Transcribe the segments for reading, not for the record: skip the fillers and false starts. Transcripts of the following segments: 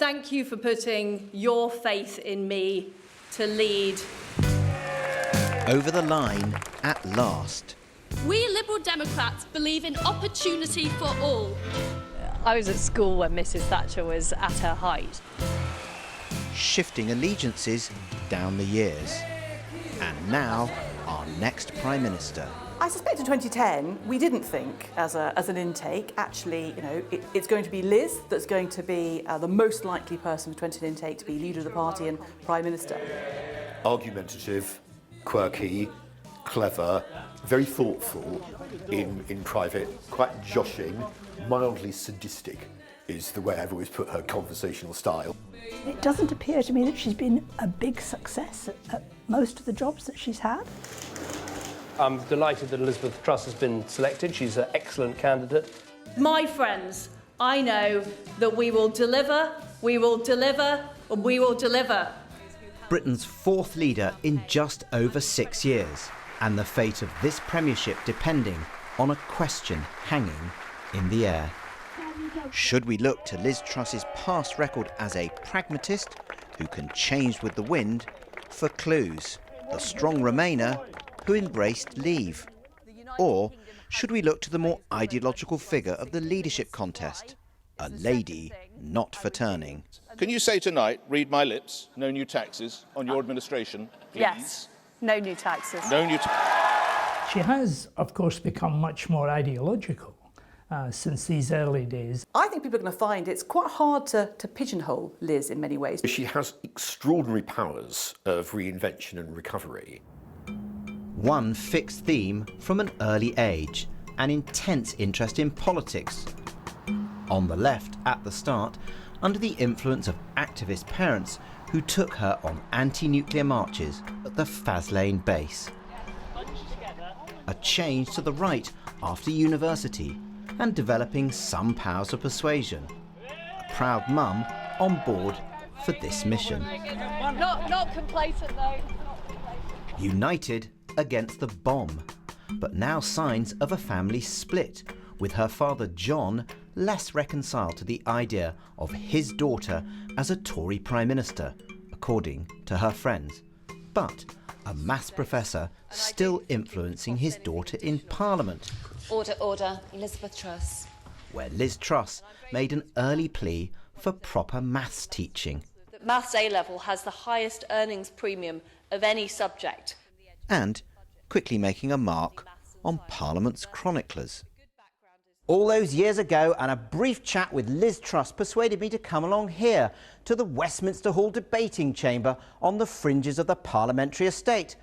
Thank you for putting your faith in me to lead. Over the line at last. We Liberal Democrats believe in opportunity for all. I was at school when Mrs Thatcher was at her height. Shifting allegiances down the years. And now, our next Prime Minister. I suspect in 2010, we didn't think as an intake, actually, it's going to be Liz that's going to be the most likely person for 2010 intake to be leader of the party and Prime Minister. Argumentative, quirky, clever, very thoughtful in private, quite joshing, mildly sadistic is the way I've always put her conversational style. It doesn't appear to me that she's been a big success at most of the jobs that she's had. I'm delighted that Elizabeth Truss has been selected. She's an excellent candidate. My friends, I know that we will deliver, we will deliver, and we will deliver. Britain's fourth leader in just over 6 years, and the fate of this premiership depending on a question hanging in the air. Should we look to Liz Truss's past record as a pragmatist who can change with the wind for clues? The strong Remainer who embraced leave? Or should we look to the more ideological figure of the leadership contest, a lady not for turning? Can you say tonight, read my lips, no new taxes on your administration, please? Yes, no new taxes. No new taxes. She has, of course, become much more ideological since these early days. I think people are going to find it's quite hard to pigeonhole Liz in many ways. She has extraordinary powers of reinvention and recovery. One fixed theme from an early age, an intense interest in politics. On the left, at the start, under the influence of activist parents who took her on anti-nuclear marches at the Faslane base. A change to the right after university and developing some powers of persuasion. A proud mum on board for this mission. Not complacent though. United against the bomb, but now signs of a family split, with her father John less reconciled to the idea of his daughter as a Tory Prime Minister, according to her friends, but a maths professor still influencing his daughter in Parliament. Order, order, Elizabeth Truss. Where Liz Truss made an early plea for proper maths teaching. Maths A-level has the highest earnings premium of any subject. And quickly making a mark on Parliament's chroniclers. All those years ago, and a brief chat with Liz Truss persuaded me to come along here to the Westminster Hall debating chamber on the fringes of the parliamentary estate.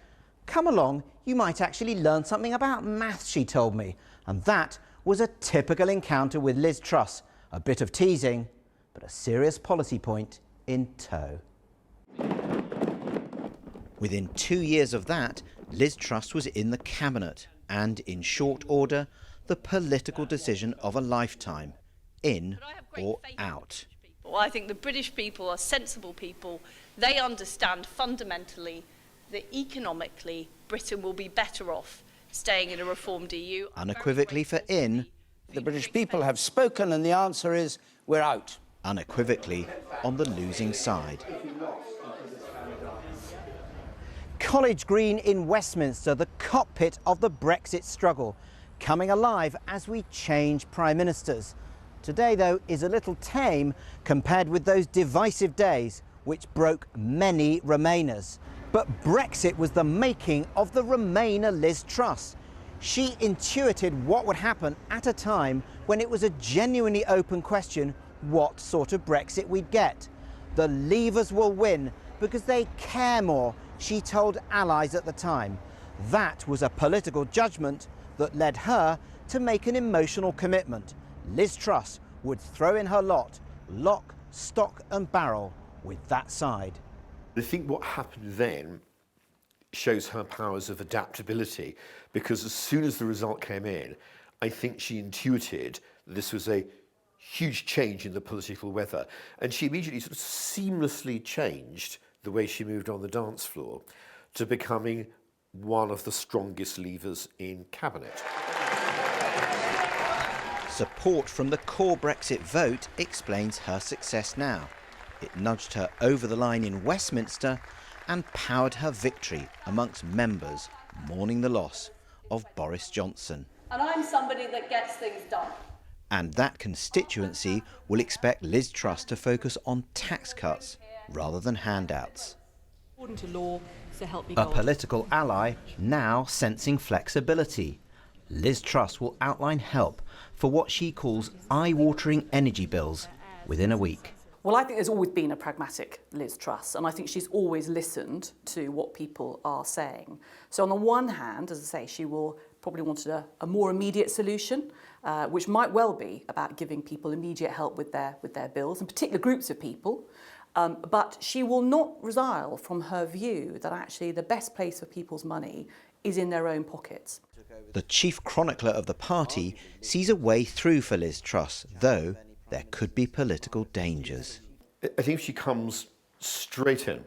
Come along, you might actually learn something about maths, she told me. And that was a typical encounter with Liz Truss. A bit of teasing, but a serious policy point in tow. Within 2 years of that, Liz Truss was in the cabinet and, in short order, the political decision of a lifetime, in or out. Well, I think the British people are sensible people. They understand fundamentally that economically Britain will be better off staying in a reformed EU. Unequivocally for in. The British people have spoken and the answer is we're out. Unequivocally on the losing side. College Green in Westminster, the cockpit of the Brexit struggle, coming alive as we change Prime Ministers. Today, though, is a little tame compared with those divisive days which broke many Remainers. But Brexit was the making of the Remainer Liz Truss. She intuited what would happen at a time when it was a genuinely open question what sort of Brexit we'd get. The Leavers will win because they care more, she told allies at the time. That was a political judgment that led her to make an emotional commitment. Liz Truss would throw in her lot, lock, stock and barrel with that side. I think what happened then shows her powers of adaptability, because as soon as the result came in, I think she intuited this was a huge change in the political weather, and she immediately sort of seamlessly changed the way she moved on the dance floor to becoming one of the strongest levers in cabinet. Support from the core Brexit vote explains her success now. It nudged her over the line in Westminster and powered her victory amongst members mourning the loss of Boris Johnson. And I'm somebody that gets things done. And that constituency will expect Liz Truss to focus on tax cuts rather than handouts. According to law, so help me A God. political ally now sensing flexibility. Liz Truss will outline help for what she calls eye-watering energy bills within a week. Well, I think there's always been a pragmatic Liz Truss, and I think she's always listened to what people are saying. So on the one hand, as I say, she will probably want a more immediate solution, which might well be about giving people immediate help with their bills, and particular groups of people. But she will not resile from her view that actually the best place for people's money is in their own pockets. The chief chronicler of the party sees a way through for Liz Truss, though there could be political dangers. I think if she comes straight in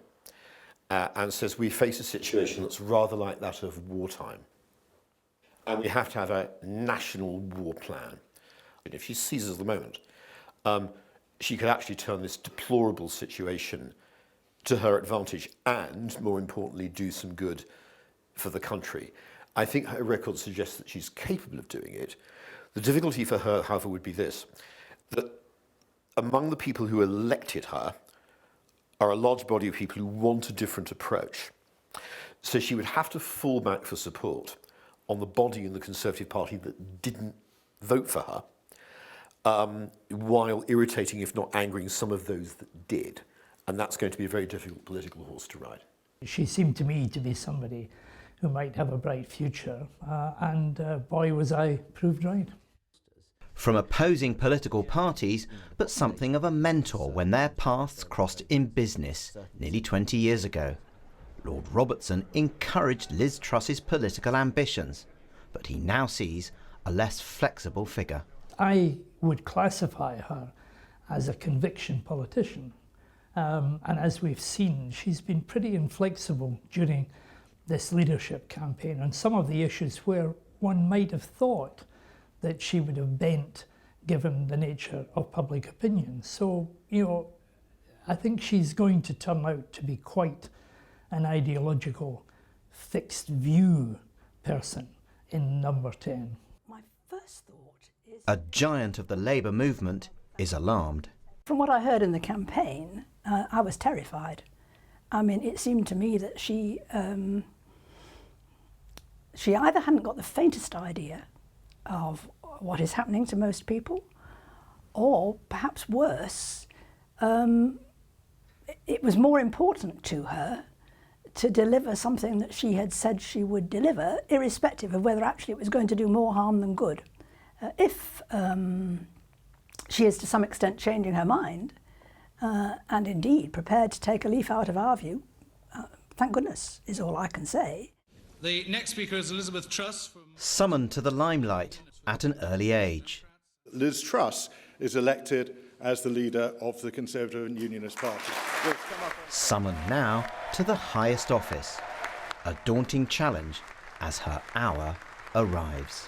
and says we face a situation that's rather like that of wartime, and we have to have a national war plan. And if she seizes the moment, she could actually turn this deplorable situation to her advantage and, more importantly, do some good for the country. I think her record suggests that she's capable of doing it. The difficulty for her, however, would be this, that among the people who elected her are a large body of people who want a different approach. So she would have to fall back for support on the body in the Conservative Party that didn't vote for her, while irritating, if not angering, some of those that did. And that's going to be a very difficult political horse to ride. She seemed to me to be somebody who might have a bright future, and boy was I proved right. From opposing political parties, but something of a mentor when their paths crossed in business nearly 20 years ago. Lord Robertson encouraged Liz Truss's political ambitions, but he now sees a less flexible figure. I would classify her as a conviction politician, and as we've seen, she's been pretty inflexible during this leadership campaign on some of the issues where one might have thought that she would have bent given the nature of public opinion. So, I think she's going to turn out to be quite an ideological, fixed view person in number 10. My first thought is... A giant of the Labour movement is alarmed. From what I heard in the campaign, I was terrified. I mean, it seemed to me that she either hadn't got the faintest idea of what is happening to most people, or perhaps worse, it was more important to her to deliver something that she had said she would deliver, irrespective of whether actually it was going to do more harm than good. If she is to some extent changing her mind, and indeed prepared to take a leaf out of our view, thank goodness, is all I can say. The next speaker is Elizabeth Truss. Summoned to the limelight at an early age. Liz Truss is elected as the leader of the Conservative and Unionist Party. Summoned now to the highest office. A daunting challenge as her hour arrives.